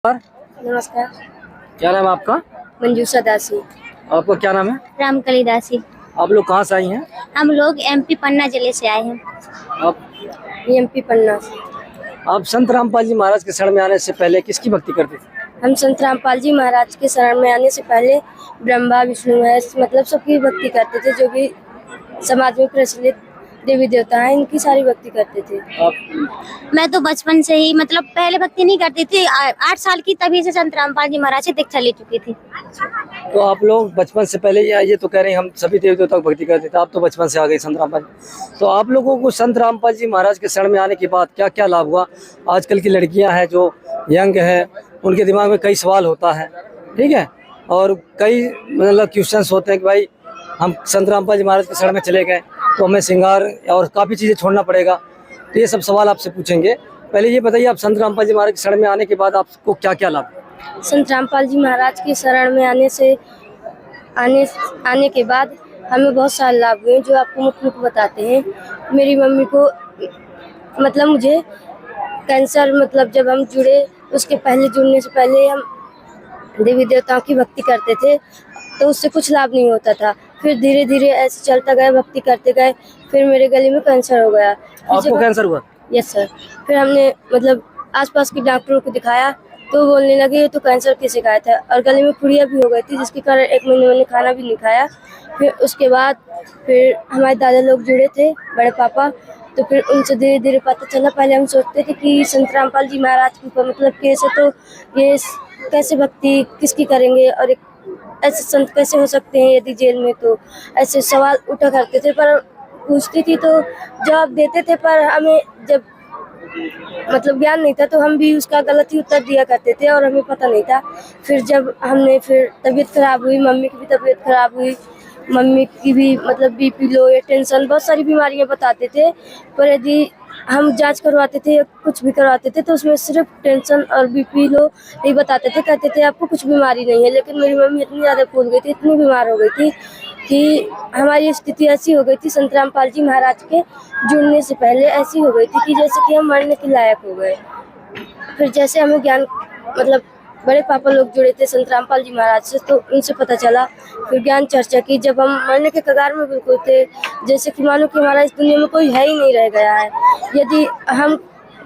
नमस्कार। क्या नाम है आपका? मंजूषा दासी। आपका क्या नाम है? रामकली दासी। आप लोग कहाँ से आई हैं? हम लोग एमपी पन्ना जिले से आए हैं। आप एमपी पन्ना से। आप संत रामपाल जी महाराज के शरण में आने से पहले किसकी भक्ति करते थे? हम संत रामपाल जी महाराज के शरण में आने से पहले ब्रह्मा विष्णु महेश मतलब सबकी भक्ति करते थे। जो भी समाज में प्रचलित देवी देवता हैं इनकी सारी भक्ति करते थे। मैं तो बचपन से ही मतलब पहले भक्ति नहीं करती थी। 8 साल की तभी से संत रामपाल जी महाराज से दीक्षा ले चुकी थी। तो आप लोग बचपन से पहले ये तो कह रहे हैं हम सभी देवी देवताओं की भक्ति करते थे, आप तो बचपन से आ गए संत रामपाल जी। तो आप लोगों को संत रामपाल जी महाराज के शरण में आने के बाद क्या क्या लाभ हुआ? आजकल की लड़कियां हैं जो यंग है, उनके दिमाग में कई सवाल होता है, ठीक है, और कई मतलब क्वेश्चंस होते हैं कि भाई हम संत रामपाल जी महाराज के शरण में चले गए तो हमें श्रृंगार और काफ़ी चीज़ें छोड़ना पड़ेगा। तो ये सब सवाल आपसे पूछेंगे। पहले ये बताइए, आप संत रामपाल जी महाराज के शरण में आने के बाद आपको क्या क्या लाभ? संत रामपाल जी महाराज के शरण में आने के बाद हमें बहुत सारे लाभ हुए जो आपको मुख्य बताते हैं। मेरी मम्मी को मतलब मुझे कैंसर मतलब जब हम जुड़े उसके पहले जुड़ने से पहले हम देवी देवताओं की भक्ति करते थे तो उससे कुछ लाभ नहीं होता था। फिर धीरे धीरे ऐसे चलता गया, भक्ति करते गए, फिर मेरे गले में कैंसर हो गया। आपको कैंसर हुआ? Yes sir. फिर हमने मतलब आसपास के डॉक्टरों को दिखाया तो बोलने लगे ये तो कैंसर की शिकायत है, और गले में खुरिया भी हो गई थी जिसके कारण 1 महीने मैंने खाना भी नहीं खाया। फिर उसके बाद फिर हमारे दादा लोग जुड़े थे, बड़े पापा, तो फिर उनसे धीरे धीरे पता चला। पहले हम सोचते थे कि संत रामपाल जी महाराज की मतलब कैसे, तो ये कैसे भक्ति किसकी करेंगे और ऐसे संत कैसे हो सकते हैं यदि जेल में, तो ऐसे सवाल उठा करते थे। पर पूछती थी तो जवाब देते थे, पर हमें जब मतलब ज्ञान नहीं था तो हम भी उसका गलत ही उत्तर दिया करते थे और हमें पता नहीं था। फिर जब हमने फिर तबीयत खराब हुई, मम्मी की भी तबीयत खराब हुई, मम्मी की भी मतलब बीपी लो या टेंशन बहुत सारी बीमारियां बताते थे। पर यदि हम जांच करवाते थे या कुछ भी करवाते थे तो उसमें सिर्फ टेंशन और बीपी लो यही बताते थे। कहते थे आपको कुछ बीमारी नहीं है। लेकिन मेरी मम्मी इतनी ज़्यादा फूल गई थी, इतनी बीमार हो गई थी कि हमारी स्थिति ऐसी हो गई थी संत रामपाल जी महाराज के जुड़ने से पहले ऐसी हो गई थी कि जैसे कि हम मरने के लायक हो गए। फिर जैसे हमें ज्ञान मतलब बड़े पापा लोग जुड़े थे संत रामपाल जी महाराज से तो उनसे पता चला। फिर ज्ञान चर्चा की जब हम मरने के कगार में बिल्कुल थे, जैसे कि मानो कि हमारा इस दुनिया में कोई है ही नहीं रह गया है। यदि हम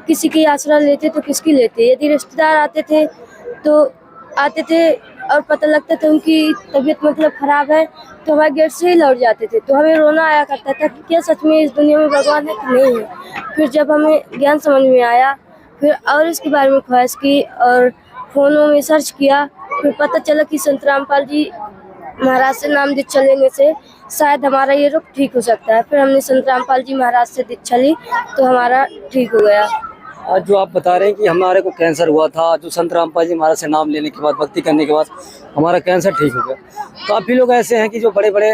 किसी की आसरा लेते तो किसकी लेते, यदि रिश्तेदार आते थे तो आते थे और पता लगता था उनकी तबीयत मतलब खराब है तो हमारे गेट से ही लौट जाते थे। तो हमें रोना आया करता था कि क्या सच में इस दुनिया में भगवान है कि नहीं है। फिर जब हमें ज्ञान समझ में आया फिर और इसके बारे में ख्वाहिश की और फोनों में सर्च किया, फिर पता चला कि संत रामपाल जी महाराज से नाम दीक्षा लेने से शायद हमारा ये रोग ठीक हो सकता है। फिर हमने संत रामपाल जी महाराज से दीक्षा ली तो हमारा ठीक हो गया। आज जो आप बता रहे हैं कि हमारे को कैंसर हुआ था, जो संत रामपाल जी महाराज से नाम लेने के बाद, भक्ति करने के बाद हमारा कैंसर ठीक हो गया। काफ़ी लोग ऐसे हैं कि जो बड़े बड़े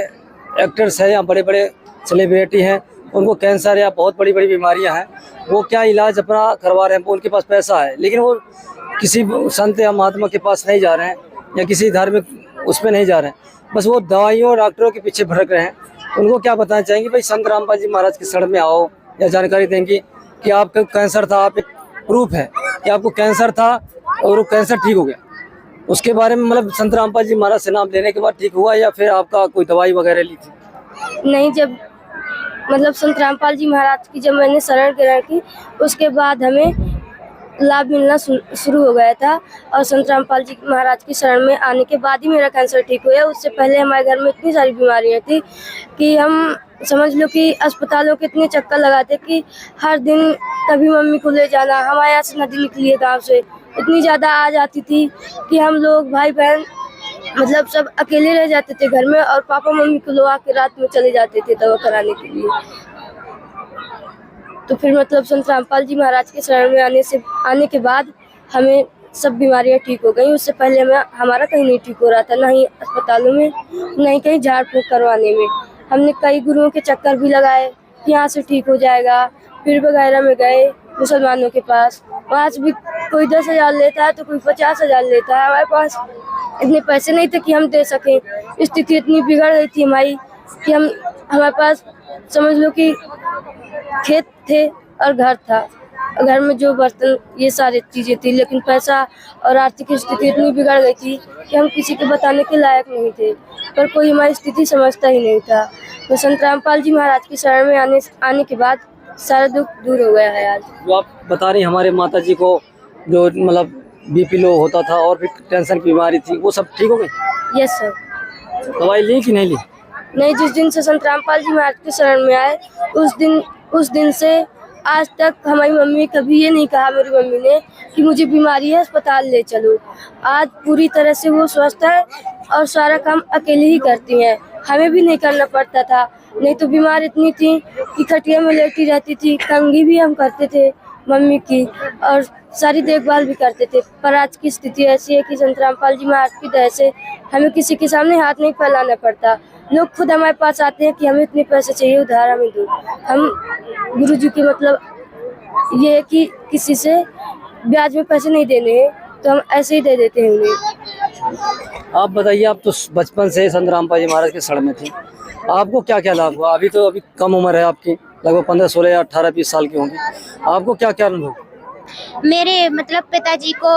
एक्टर्स हैं या बड़े बड़े सेलिब्रिटी हैं, उनको कैंसर या बहुत बड़ी बड़ी बीमारियां हैं, वो क्या इलाज अपना करवा रहे हैं, उनके पास पैसा है लेकिन वो किसी संत या महात्मा के पास नहीं जा रहे हैं या किसी धार्मिक उसमें नहीं जा रहे हैं, बस वो दवाइयों और डॉक्टरों के पीछे भटक रहे हैं। उनको क्या बताना चाहेंगे? भाई संत रामपाल जी महाराज के शरण में आओ, या जानकारी देंगे कि आपका कैंसर था, आप एक प्रूफ है कि आपको कैंसर था और वो कैंसर ठीक हो गया, उसके बारे में मतलब संत रामपाल जी महाराज से नाम लेने के बाद ठीक हुआ या फिर आपका कोई दवाई वगैरह ली थी? नहीं, जब मतलब संत रामपाल जी महाराज की जब मैंने शरण ग्रहण की उसके बाद हमें लाभ मिलना शुरू हो गया था। और संत रामपाल जी महाराज की शरण में आने के बाद ही मेरा कैंसर ठीक हुआ। उससे पहले हमारे घर में इतनी सारी बीमारियां थी कि हम समझ लो कि अस्पतालों के इतने चक्कर लगाते कि हर दिन कभी मम्मी को ले जाना। हमारे यहाँ से नदी निकली है गाँव से, इतनी ज़्यादा आ जाती थी कि हम लोग भाई बहन मतलब सब अकेले रह जाते थे घर में, और पापा मम्मी को लोग आके रात में चले जाते थे दवा कराने के लिए। तो फिर मतलब संत रामपाल जी महाराज के शरण में आने के बाद हमें सब बीमारियां ठीक हो गई। उससे पहले हमारा कहीं नहीं ठीक हो रहा था, ना ही अस्पतालों में, ना ही कहीं झाड़ फूँक करवाने में। हमने कई गुरुओं के चक्कर भी लगाए कि यहाँ से ठीक हो जाएगा, फिर वगैरह में गए मुसलमानों के पास, वहाँ से भी कोई 10,000 लेता है तो कोई 50,000 लेता है। हमारे पास इतने पैसे नहीं थे कि हम दे सकें। स्थिति इतनी बिगड़ गई थी हमारी कि हमारे पास समझ लो कि खेत थे और घर था, घर में जो बर्तन ये सारी चीजें थी, लेकिन पैसा और आर्थिक स्थिति इतनी बिगड़ गई थी कि हम किसी के बताने के लायक नहीं थे, पर कोई हमारी स्थिति समझता ही नहीं था। तो संत रामपाल जी महाराज की शरण में आने के बाद सारा दुख दूर हो गया है। आज जो आप बता रही हमारे माता जी को जो मतलब बीपी लो होता था और फिर टेंशन की बीमारी थी, वो सब ठीक हो गई? Yes sir. दवाई ली कि नहीं ली? नहीं, जिस दिन से संत रामपाल जी महाराज की शरण में आए उस दिन से आज तक हमारी मम्मी कभी ये नहीं कहा, मेरी मम्मी ने, कि मुझे बीमारी है अस्पताल ले चलो। आज पूरी तरह से वो स्वस्थ है और सारा काम अकेले ही करती हैं, हमें भी नहीं करना पड़ता था। नहीं तो बीमार इतनी थी कि खटिया में लेटी रहती थी, कंघी भी हम करते थे मम्मी की और सारी देखभाल भी करते थे। पर आज की स्थिति ऐसी है कि संत रामपाल जी महाराज की दया से हमें किसी के सामने हाथ नहीं फैलाना पड़ता। लोग खुद हमारे पास आते हैं कि हमें इतने पैसे चाहिए, उधार हमें दो। हम गुरु जी के मतलब ये है कि किसी से ब्याज में पैसे नहीं देने हैं, तो हम ऐसे ही दे देते हैं उन्हें। आप बताइए, आप तो बचपन से संत रामपाल जी महाराज के शरण में थी, आपको क्या क्या लाभ हुआ? अभी कम उम्र है आपकी, लगभग 15, 16 या 18, 20 साल की होंगी। आपको क्या क्या अनुभव? मेरे मतलब पिताजी को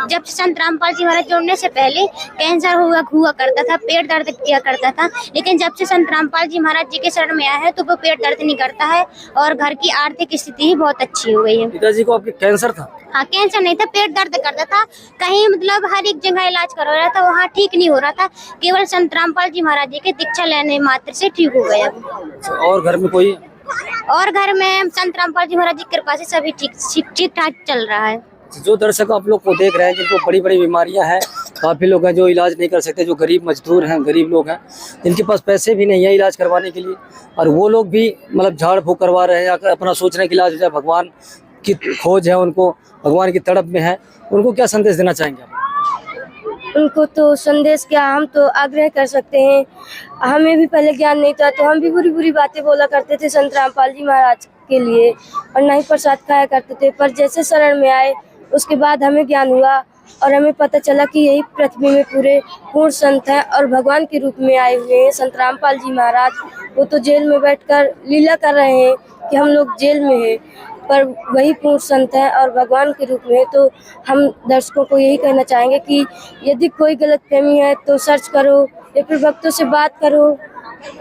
जब संत रामपाल जी महाराज जोड़ने से पहले कैंसर हुआ करता था, पेट दर्द किया करता था, लेकिन जब से संत रामपाल जी महाराज जी के शरण में आया है तो वो पेट दर्द नहीं करता है और घर की आर्थिक स्थिति ही बहुत अच्छी हो गई है। पिताजी को आपके कैंसर था? हाँ, कैंसर नहीं था, पेट दर्द करता था, कहीं मतलब हर एक जगह इलाज करवा रहा था, वहाँ ठीक नहीं हो रहा था। केवल संत रामपाल जी महाराज जी के दीक्षा लेने मात्र से ठीक हो गया। और घर में कोई? और घर में संत रामपाल जी महाराज जी की कृपा से सभी ठीक ठाक चल रहा है। जो दर्शक आप लोग को देख रहे हैं जिनको बड़ी बड़ी बीमारियां हैं, काफी लोग हैं जो इलाज नहीं कर सकते, जो गरीब मजदूर हैं, गरीब लोग हैं, जिनके पास पैसे भी नहीं है इलाज करवाने के लिए, और वो लोग भी मतलब झाड़ फूक करवा रहे हैं या अपना सोच रहे हैं कि इलाज हो जाए। भगवान की खोज है उनको, भगवान की तड़प में है, उनको क्या संदेश देना चाहेंगे आप? उनको तो संदेश क्या, हम तो आग्रह कर सकते हैं। हमें भी पहले ज्ञान नहीं था तो हम भी बुरी बुरी बातें बोला करते थे संत रामपाल जी महाराज के लिए और ना ही प्रसाद खाया करते थे। पर जैसे शरण में आए उसके बाद हमें ज्ञान हुआ और हमें पता चला कि यही पृथ्वी में पूरे पूर्ण संत हैं और भगवान के रूप में आए हुए हैं संत रामपाल जी महाराज। वो तो जेल में बैठकर लीला कर रहे हैं कि हम लोग जेल में हैं, पर वही पूर्ण संत है और भगवान के रूप में। तो हम दर्शकों को यही कहना चाहेंगे कि यदि कोई गलतफहमी है तो सर्च करो या फिर भक्तों से बात करो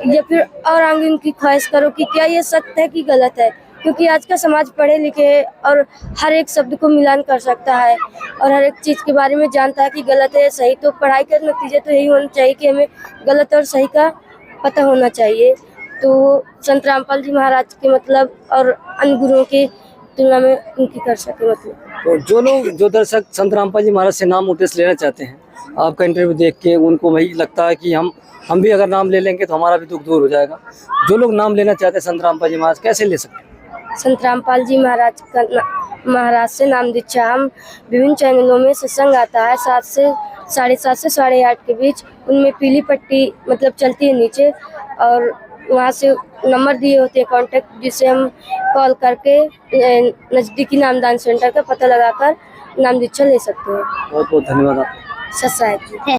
या फिर और आगे उनकी ख्वाहिश करो कि क्या ये सत्य है कि गलत है, क्योंकि आज का समाज पढ़े लिखे है और हर एक शब्द को मिलान कर सकता है और हर एक चीज़ के बारे में जानता है कि गलत है सही। तो पढ़ाई का नतीजा तो यही होना चाहिए कि हमें गलत और सही का पता होना चाहिए। तो संत रामपाल जी महाराज के मतलब और अन्य गुरुओं की तुलना में उनकी कर सके मतलब। तो जो दर्शक संत रामपाल जी महाराज से नाम उपदेश लेना चाहते हैं, आपका इंटरव्यू देख के उनको वही लगता है कि हम भी अगर नाम ले लेंगे तो हमारा भी दुख दूर हो जाएगा, जो लोग नाम लेना चाहते हैं संत रामपाल जी महाराज कैसे ले सकते हैं? संत रामपाल जी महाराज से नाम दीक्षा हम विभिन्न चैनलों में सत्संग आता है 7 से 7:30 से 8:30 के बीच। उनमें पीली पट्टी मतलब चलती है नीचे और वहाँ से नंबर दिए होते हैं कॉन्टेक्ट, जिससे हम कॉल करके नज़दीकी नामदान सेंटर का पता लगाकर नाम दीक्षा ले सकते हैं। बहुत बहुत धन्यवाद आपका। सत साहिब।